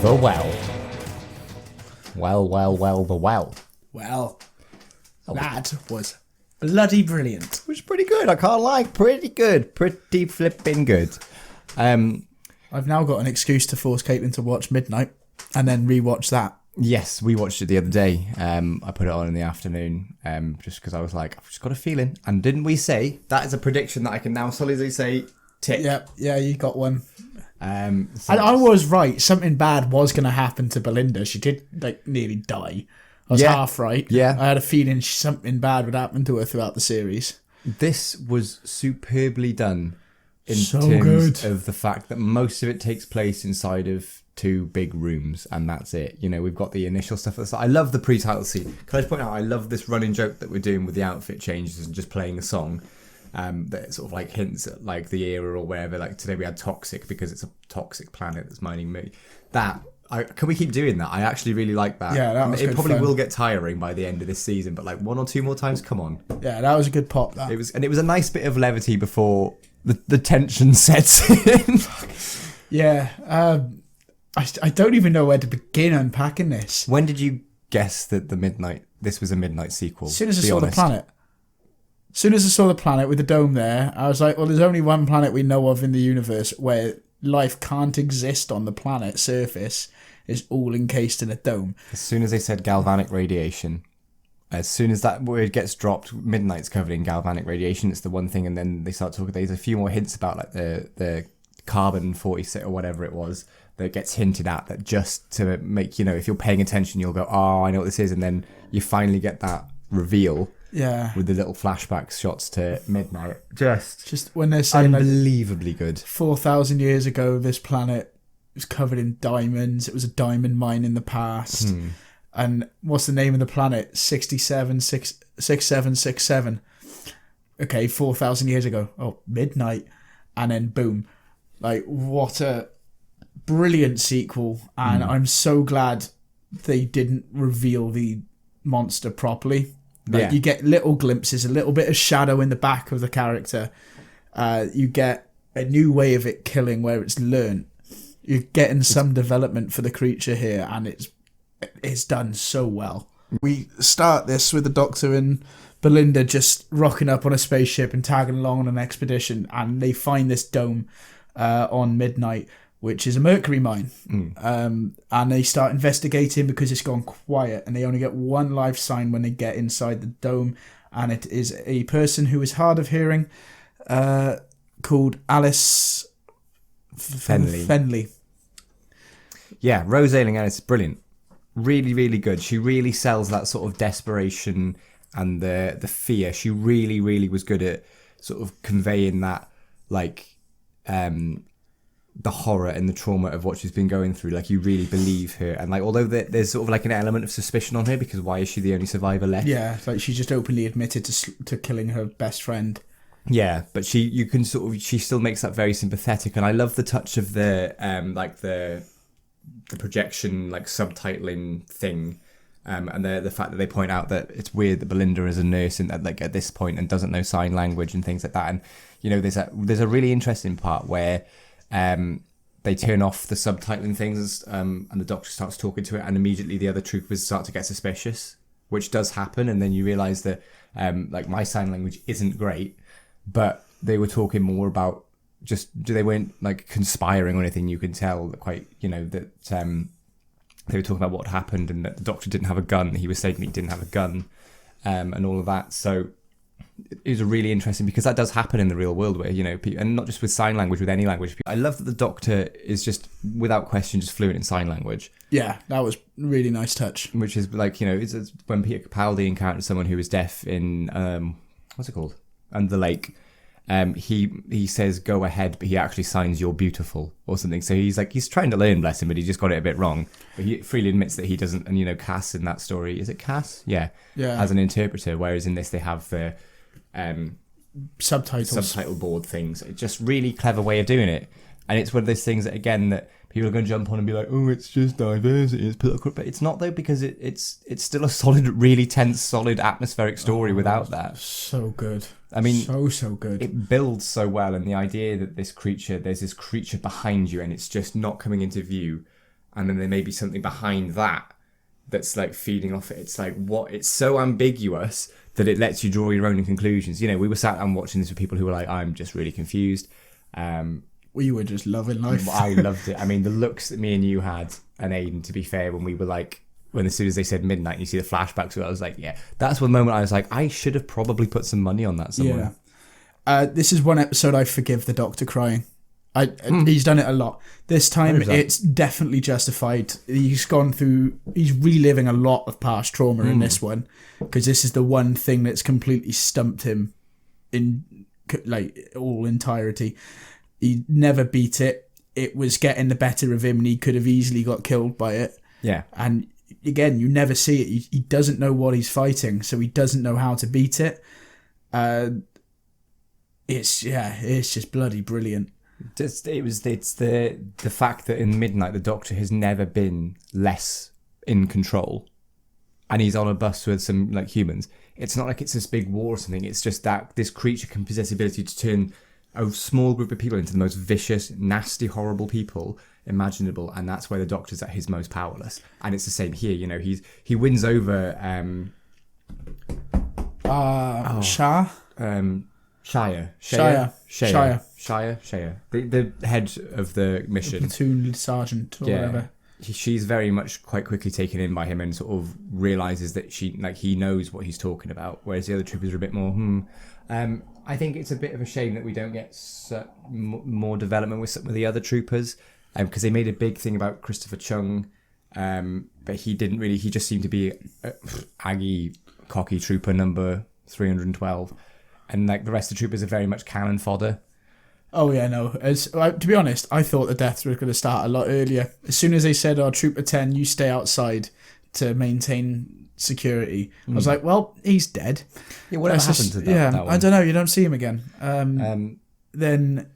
The well. Well, the well. Well, that was bloody brilliant. It was pretty good, I can't lie. Pretty good. Pretty flipping good. I've now got an excuse to force Caitlin to watch Midnight and then rewatch that. Yes, we watched it the other day. I put it on in the afternoon just because I was like, I've just got a feeling. And didn't we say, that is a prediction that I can now solidly say, tick. Yeah, you got one. So And I was right. Something bad was going to happen to Belinda. She did nearly die. I was half right. Yeah. I had a feeling something bad would happen to her throughout the series. This was superbly done in So terms good. of the fact that most of it takes place inside of two big rooms, and that's it. You know, we've got the initial stuff. I love the pre-title scene. Can I just point out, I love this running joke that we're doing with the outfit changes and just playing a song. That sort of like hints at like the era or wherever. Like today we had Toxic because it's a toxic planet that's mining me. Can we keep doing that? I actually really like that. Yeah, that was It good probably fun. will get tiring by the end of this season, but like one or two more times, come on. Yeah, that was a good pop. That It was a nice bit of levity before the tension sets in. Yeah, I don't even know where to begin unpacking this. When did you guess that this was a Midnight sequel? As soon as I Be saw honest. the planet. As soon as I saw the planet with the dome there, I was like, well, there's only one planet we know of in the universe where life can't exist on the planet's surface. It's all encased in a dome. As soon as they said galvanic radiation, as soon as that word gets dropped, Midnight's covered in galvanic radiation. It's the one thing, and then they start talking. There's a few more hints about like the carbon 46 or whatever it was that gets hinted at. That just to make if you're paying attention, you'll go, oh, I know what this is, and then you finally get that reveal. Yeah. With the little flashback shots to Midnight. Just when they're saying unbelievably good. 4,000 years ago, this planet was covered in diamonds. It was a diamond mine in the past. And what's the name of the planet? 6767. Okay, 4,000 years ago. Oh, Midnight. And then boom. Like, what a brilliant sequel. And I'm so glad they didn't reveal the monster properly. You get little glimpses, a little bit of shadow in the back of the character. You get a new way of it killing where it's learnt. You're getting some development for the creature here, and it's done so well. We start this with the Doctor and Belinda just rocking up on a spaceship and tagging along on an expedition, and they find this dome on Midnight, which is a mercury mine. And they start investigating because it's gone quiet, and they only get one life sign when they get inside the dome, and it is a person who is hard of hearing called Alice Fenley. Yeah, Rose Ayling-Ellis is brilliant. Really, really good. She really sells that sort of desperation and the fear. She really, really was good at sort of conveying that, like, the horror and the trauma of what she's been going through. Like, you really believe her, and like, although there's sort of like an element of suspicion on her because why is she the only survivor left? Yeah, it's like she just openly admitted to killing her best friend. Yeah, but she still makes that very sympathetic, and I love the touch of the projection like subtitling thing. And the fact that they point out that it's weird that Belinda is a nurse at this point and doesn't know sign language and things like that. And there's a really interesting part where they turn off the subtitling things and the Doctor starts talking to it, and immediately the other troopers start to get suspicious, which does happen. And then you realise that my sign language isn't great, but they were talking more about they weren't like conspiring or anything. You can tell that they were talking about what happened and that the Doctor didn't have a gun. He was saying he didn't have a gun and all of that. So it was really interesting because that does happen in the real world where, and not just with sign language, with any language. I love that the Doctor is just, without question, just fluent in sign language. Yeah, that was a really nice touch. Which is like, it's when Peter Capaldi encountered someone who was deaf in, what's it called? Under the Lake. He says go ahead, but he actually signs you're beautiful or something. So he's trying to learn, bless him, but he just got it a bit wrong. But he freely admits that he doesn't. And Cass in that story, is it Cass? Yeah. As an interpreter, whereas in this they have the subtitle board things. It's just really clever way of doing it, and it's one of those things that again that people are going to jump on and be like, oh, it's just diversity, it's political, but it's not though, because it's still a solid, really tense, solid atmospheric story without that. So good. I mean, so good. It builds so well, and the idea that there's this creature behind you, and it's just not coming into view, and then there may be something behind that that's like feeding off it. It's like it's so ambiguous that it lets you draw your own conclusions. You know, we were sat and watching this with people who were like, I'm just really confused. We were just loving life. I loved it. I mean, the looks that me and you had, and Aiden, to be fair, when we were like, when as soon as they said midnight, you see the flashbacks, I was like, yeah, that's one moment I was like, I should have probably put some money on that somewhere. Yeah. This is one episode I forgive the Doctor crying. He's done it a lot. This time it's definitely justified. He's reliving a lot of past trauma in this one, because this is the one thing that's completely stumped him in like all entirety. He never beat it. It was getting the better of him, and he could have easily got killed by it. Yeah. And again, you never see it. He doesn't know what he's fighting, so he doesn't know how to beat it. It's just bloody brilliant. It's the fact that in Midnight the Doctor has never been less in control, and he's on a bus with some like humans. It's not like it's this big war or something. It's just that this creature can possess the ability to turn a small group of people into the most vicious, nasty, horrible people imaginable, and that's where the Doctor's at his most powerless. And it's the same here. You know, he wins over Shire, the head of the mission, the platoon sergeant or whatever. She's very much quite quickly taken in by him and sort of realizes that he knows what he's talking about, whereas the other troopers are a bit more I think it's a bit of a shame that we don't get more development with some of the other troopers, because they made a big thing about Christopher Chung, but he didn't really. He just seemed to be Aggie cocky trooper number 312, and like the rest of the troopers are very much cannon fodder. Oh yeah, no. To be honest, I thought the deaths were going to start a lot earlier. As soon as they said, Trooper 10, you stay outside to maintain security, I was like, well, he's dead. Yeah, whatever happened to that? Yeah, that one? I don't know. You don't see him again. Then,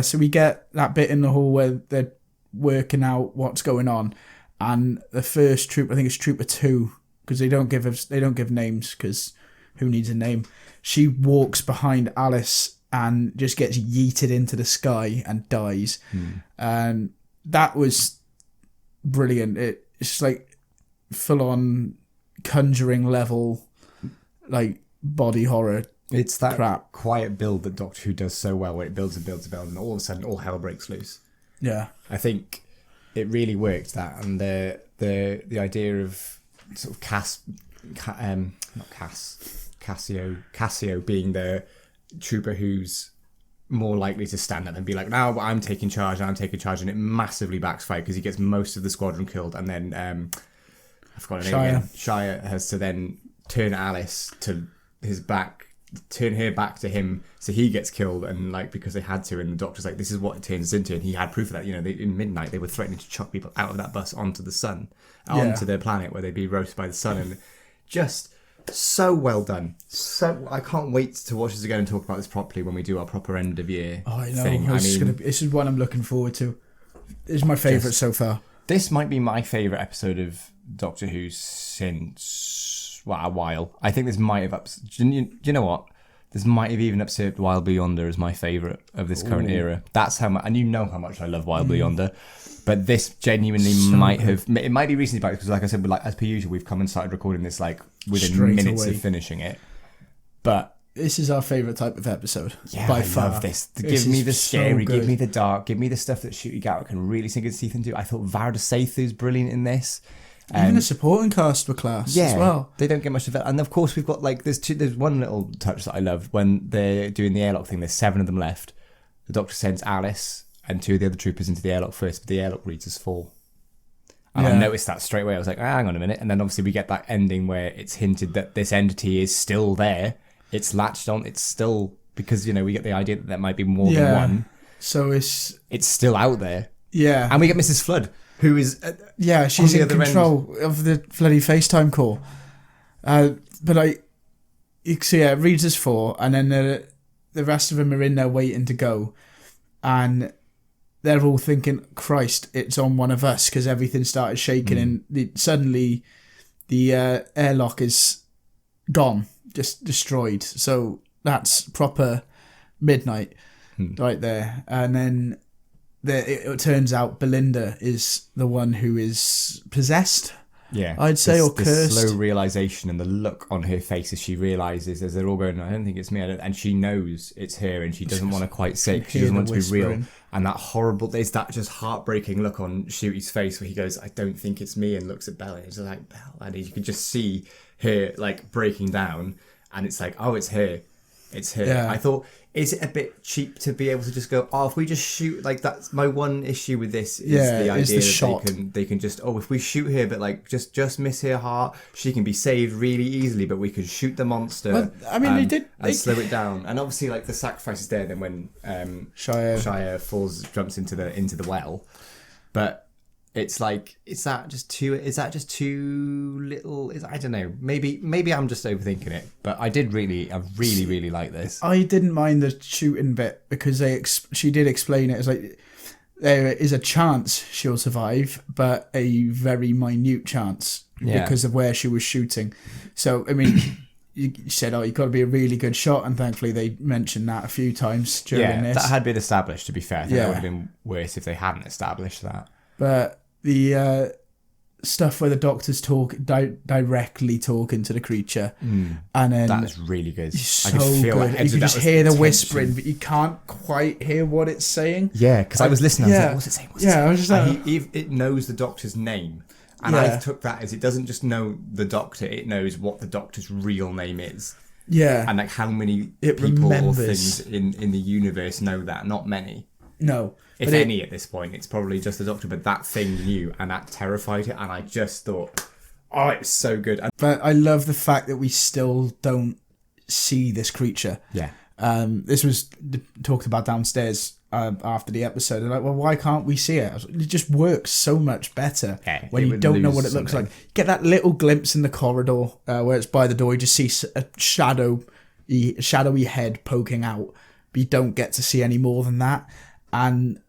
so we get that bit in the hall where they're working out what's going on, and the first troop, I think it's Trooper 2, because they don't give names, because who needs a name? She walks behind Alice and just gets yeeted into the sky and dies. And that was brilliant. It's like full on Conjuring level, like body horror. It's that crap. Quiet build that Doctor Who does so well, where it builds and builds and builds, and all of a sudden all hell breaks loose. Yeah, I think it really worked, that, and the idea of sort of Cassio being the trooper who's more likely to stand up and be like, no, I'm taking charge, and it massively backfires because he gets most of the squadron killed, and then I've got an name again. Shire has to then turn Alice to his back, turn her back to him, so he gets killed, and like because they had to, and the Doctor's like, this is what it turns into, and he had proof of that. You know, in Midnight they were threatening to chuck people out of that bus onto the sun, onto their planet where they'd be roasted by the sun, and just so well done. So I can't wait to watch this again and talk about this properly when we do our proper end of year thing. This is what I'm looking forward to. This is my favourite so far. This might be my favourite episode of Doctor Who since a while. I think this might have do you know what? This might have even usurped Wild Beyonder as my favourite of this current era. That's how much, and you know how much I love Wild Beyonder. But this genuinely might have. It might be recently back because, like I said, as per usual, we've come and started recording this like within Straight minutes away. of finishing it. But this is our favourite type of episode. Yeah, by I far. love this. This Give me is the scary, so give me good. the dark, give me the stuff that Ncuti Gatwa can really sink his teeth into. I thought Varda Sethu's brilliant in this. Even the supporting cast were class as well. They don't get much of it. And of course we've got like there's one little touch that I love when they're doing the airlock thing. There's 7 of them left. The Doctor sends Alice and 2 of the other troopers into the airlock first, but the airlock reads as 4. And I noticed that straight away. I was like, hang on a minute. And then obviously we get that ending where it's hinted that this entity is still there. It's latched on. It's still, because, you know, we get the idea that there might be more than one. So it's still out there. Yeah. And we get Mrs. Flood, who is she's in control of the bloody FaceTime call. It reads as 4, and then the rest of them are in there waiting to go, and they're all thinking, Christ, it's on one of us, because everything started shaking, and suddenly the airlock is gone, just destroyed. So that's proper Midnight right there. And then it turns out Belinda is the one who is possessed. Yeah, I'd say, or this cursed. slow realization and the look on her face as she realizes, as they're all going, I don't think it's me, and she knows it's her, and she doesn't want to quite say it, she doesn't want to be real. And that horrible, there's that just heartbreaking look on Shooty's face where he goes, I don't think it's me, and looks at Bella, and he's like, Bella, and you can just see her like breaking down, and it's like, oh, it's her. It's her. Yeah. I thought, is it a bit cheap to be able to just go, oh, if we just shoot, like, that's my one issue with this is the idea that shot. they can just, oh, if we shoot her, but like just miss her heart, she can be saved really easily, but we can shoot the monster. Well, I mean, they did and slow it down, and obviously, like, the sacrifice is there. Then when Shire jumps into the well, but. It's like, is that just too little? I don't know. Maybe I'm just overthinking it. But I really like this. I didn't mind the shooting bit because she did explain it as like there is a chance she'll survive, but a very minute chance because of where she was shooting. So I mean, you said, you've got to be a really good shot, and thankfully they mentioned that a few times during this. That had been established. To be fair, I think that would have been worse if they hadn't established that. But the stuff where the doctors talk directly talking to the creature, and then that is really good. So I could feel good. that. You can just hear the tension. whispering, but you can't quite hear what it's saying. Yeah, because I was listening. I was like, what's it saying? What's it saying? I was just like, it knows the doctor's name, and I took that as it doesn't just know the doctor; it knows what the doctor's real name is. Yeah, and like how many it people remembers. or things in the universe know that? Not many. No. If any at this point, it's probably just the doctor, but that thing knew, and that terrified it, and I just thought, oh, it's so good. But I love the fact that we still don't see this creature. Yeah. This was talked about downstairs after the episode. They're like, well, why can't we see it? It just works so much better when you don't know what it looks like. Get that little glimpse in the corridor where it's by the door. You just see a shadowy head poking out, but you don't get to see any more than that. And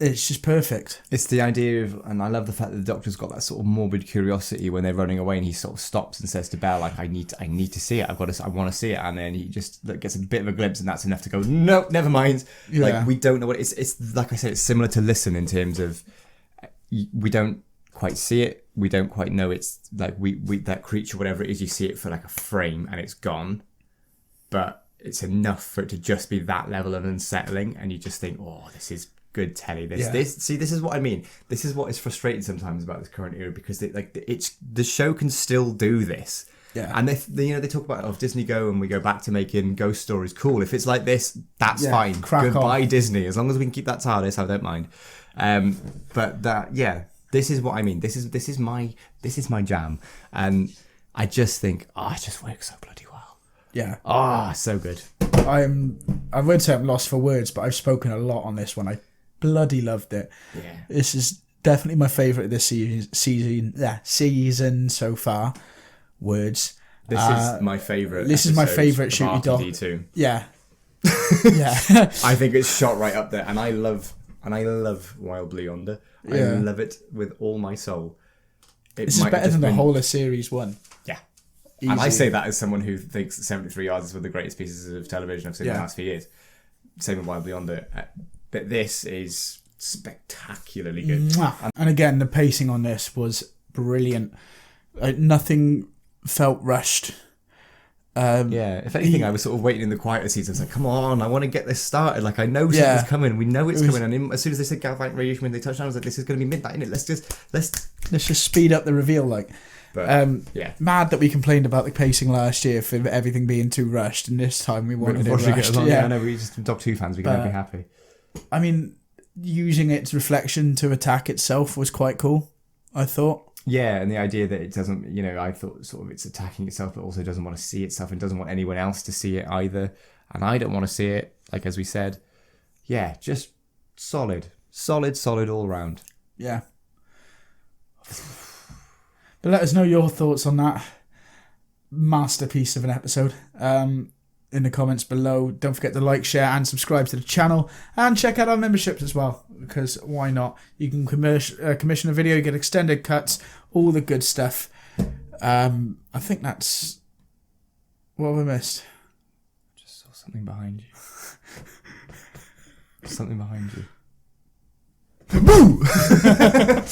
it's just perfect. It's the idea of, and I love the fact that the doctor's got that sort of morbid curiosity when they're running away, and he sort of stops and says to Belle, like, I need to see it. I want to see it. And then he just gets a bit of a glimpse, and that's enough to go, no, never mind. Yeah. Like, we don't know what it's like I said, it's similar to Listen in terms of we don't quite see it. We don't quite know it's like we that creature, whatever it is, you see it for like a frame and it's gone. But it's enough for it to just be that level of unsettling, and you just think, oh, this is good telly. This is what I mean. This is what is frustrating sometimes about this current era, because the show can still do this. Yeah. And they talk about Disney Go, and we go back to making ghost stories. Cool. If it's like this, that's fine. Goodbye on. Disney. As long as we can keep that TARDIS, I don't mind. But this is what I mean. This is my jam, and I just think, it just works so bloody well. Yeah. So good. I won't say I'm lost for words, but I've spoken a lot on this one. I bloody loved it. Yeah. This is definitely my favourite of this season so far. Words. This is my favourite. This is my favourite Shooty Doll. D2. Yeah. Yeah. I think it's shot right up there, and I love Wild Blue Yonder. I love it with all my soul. This is better than the whole of series 1. Yeah. Easy. And I say that as someone who thinks 73 Yards is one of the greatest pieces of television I've seen in the last few years. Same with Wild Blue Yonder. But this is spectacularly good. And again, the pacing on this was brilliant. Nothing felt rushed. If anything, I was sort of waiting in the quieter seats. I was like, come on, I want to get this started. Like, I know something's coming. We know it's coming. And as soon as they said galvanic radiation when they touched down, I was like, this is going to be midnight, isn't it? Let's just speed up the reveal. But, mad that we complained about the pacing last year for everything being too rushed, and this time we wanted it rushed. I know, we're just Doctor Who fans. We can be happy. I mean, using its reflection to attack itself was quite cool, I thought. Yeah, and the idea that it doesn't, I thought sort of it's attacking itself, but also doesn't want to see itself and doesn't want anyone else to see it either. And I don't want to see it, like as we said. Yeah, just solid all round. Yeah. But let us know your thoughts on that masterpiece of an episode in the comments below. Don't forget to like, share, and subscribe to the channel. And check out our memberships as well, because why not? You can commission a video, get extended cuts, all the good stuff. I think that's what we missed. Just saw something behind you. Something behind you. Boo!